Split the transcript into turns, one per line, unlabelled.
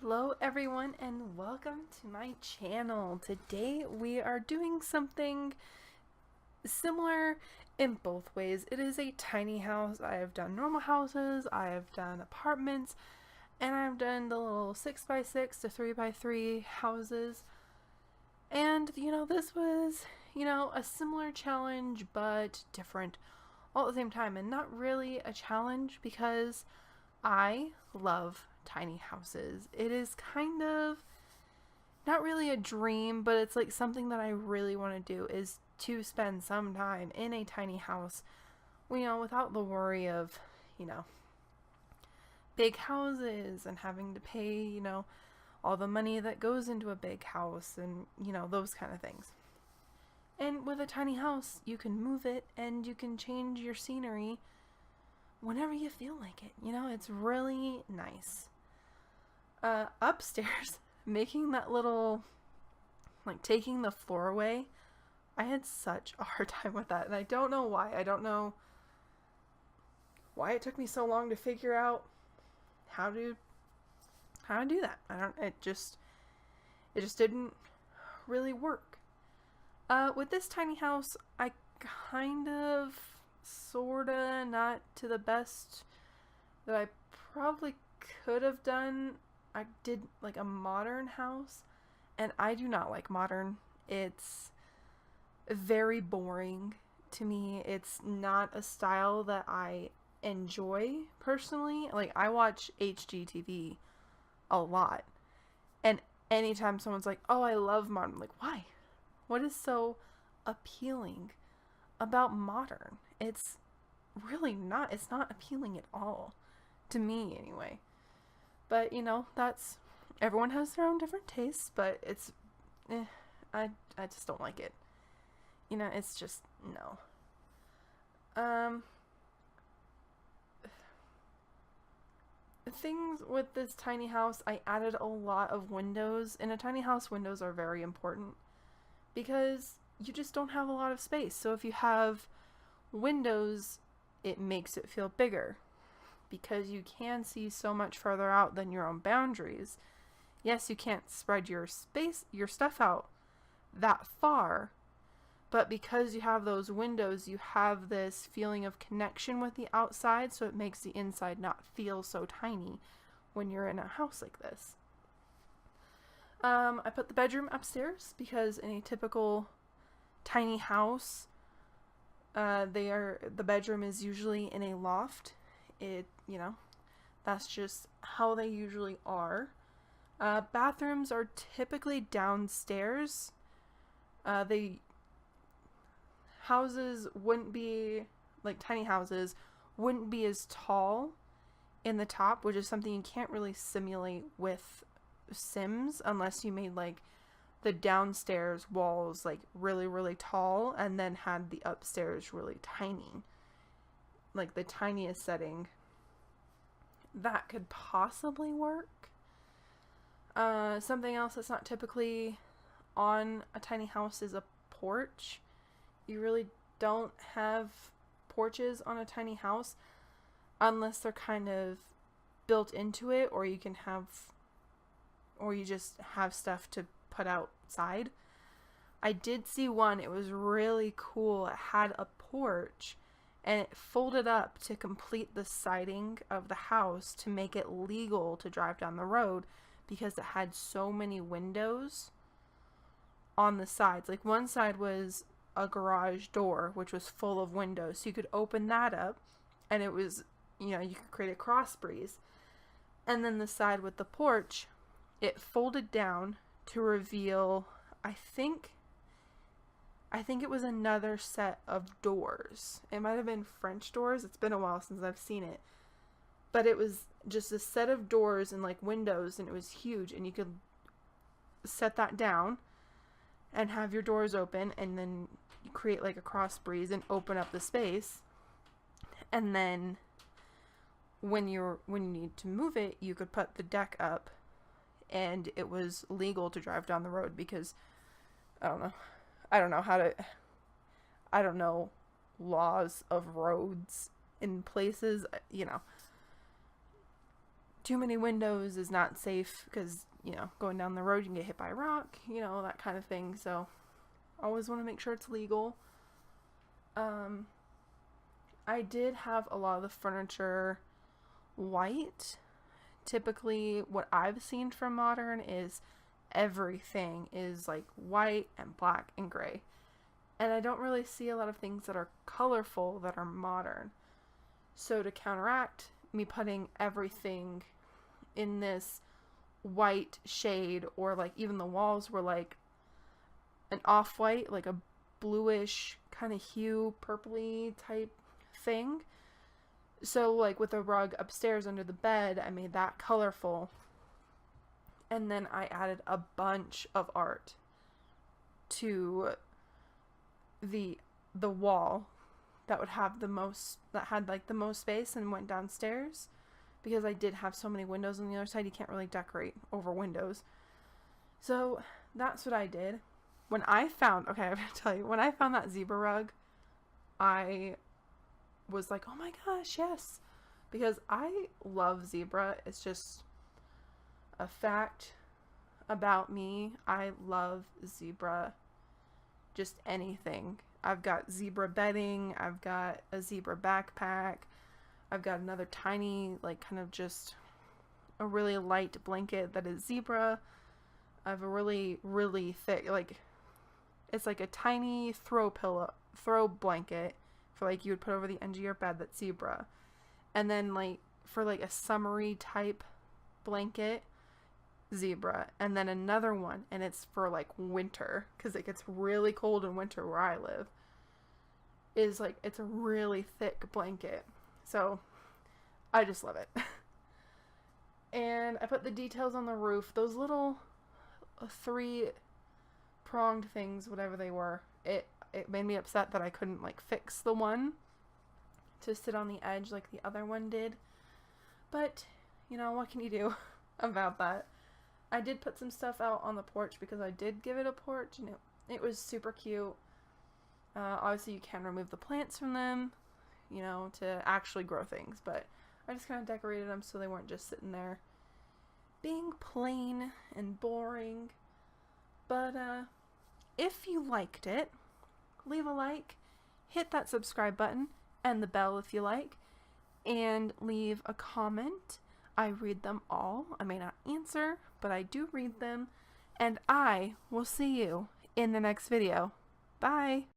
Hello everyone and welcome to my channel. Today we are doing something similar in both ways. It is a tiny house. I have done normal houses, I have done apartments, and I've done the little 6x6 to 3x3 houses. And this was, a similar challenge but different all at the same time, and not really a challenge because I love tiny houses. It is kind of not really a dream, but it's like something that I really want to do, is to spend some time in a tiny house, without the worry of, big houses and having to pay, all the money that goes into a big house and, those kind of things. And with a tiny house, you can move it and you can change your scenery whenever you feel like it. It's really nice. Upstairs, making that little, taking the floor away, I had such a hard time with that, and I don't know why. I don't know why it took me so long to figure out how to do that. It just didn't really work. With this tiny house, I kind of, sorta, not to the best that I probably could have done. I did like a modern house, and I do not like modern. It's very boring to me. It's not a style that I enjoy personally. Like, I watch HGTV a lot, and anytime someone's like, oh, I love modern, I'm like, why? What is so appealing about modern? It's really not. It's not appealing at all, to me anyway. But, that's, everyone has their own different tastes, but it's, I just don't like it. It's just, no. Things with this tiny house, I added a lot of windows. In a tiny house, windows are very important because you just don't have a lot of space. So if you have windows, it makes it feel bigger, because you can see so much further out than your own boundaries. Yes, you can't spread your stuff out that far, but because you have those windows, you have this feeling of connection with the outside, so it makes the inside not feel so tiny when you're in a house like this. I put the bedroom upstairs because in a typical tiny house, the bedroom is usually in a loft. That's just how they usually are. Bathrooms are typically downstairs. Houses wouldn't be, tiny houses wouldn't be as tall in the top, which is something you can't really simulate with Sims unless you made, the downstairs walls, really, really tall, and then had the upstairs really tiny. The tiniest setting. That could possibly work. Something else that's not typically on a tiny house is a porch. You really don't have porches on a tiny house unless they're kind of built into it, or you just have stuff to put outside. I did see one. It was really cool. It had a porch, and it folded up to complete the siding of the house to make it legal to drive down the road, because it had so many windows on the sides. One side was a garage door, which was full of windows, so you could open that up, and it was, you could create a cross breeze. And then the side with the porch, it folded down to reveal, I think it was another set of doors. It might have been French doors. It's been a while since I've seen it. But it was just a set of doors and windows, and it was huge, and you could set that down and have your doors open, and then you create a cross breeze and open up the space. And then when you need to move it, you could put the deck up, and it was legal to drive down the road, because I don't know laws of roads in places, too many windows is not safe because, you know, going down the road you can get hit by a rock, you know, that kind of thing. So always want to make sure it's legal. I did have a lot of the furniture white. Typically what I've seen from modern is everything is like white and black and gray. And I don't really see a lot of things that are colorful that are modern. So to counteract me putting everything in this white shade, or like even the walls were like an off-white, like a bluish kind of hue, purpley type thing. So like with a rug upstairs under the bed, I made that colorful. And then I added a bunch of art to the wall that would have the most, that had like the most space and went downstairs, because I did have so many windows on the other side, you can't really decorate over windows. So that's what I did. When I found, okay, I'm gonna tell you, when I found that zebra rug, I was like, oh my gosh, yes, because I love zebra. It's just a fact about me. I love zebra, just anything. I've got zebra bedding, I've got a zebra backpack, I've got another tiny, like kind of just a really light blanket that is zebra. I have a really, really thick, like, it's like a tiny throw blanket for like you would put over the edge of your bed that's zebra. And then like for like a summery type blanket, zebra. And then another one, and it's for like winter, because it gets really cold in winter where I live, is like, it's a really thick blanket. So I just love it. And I put the details on the roof, those little 3-pronged things, whatever they were. It made me upset that I couldn't like fix the one to sit on the edge like the other one did. But, you know, what can you do about that? I did put some stuff out on the porch because I did give it a porch, and it was super cute. Obviously you can remove the plants from them, you know, to actually grow things, but I just kind of decorated them so they weren't just sitting there being plain and boring. But if you liked it, leave a like, hit that subscribe button and the bell if you like, and leave a comment. I read them all. I may not answer, but I do read them, and I will see you in the next video. Bye!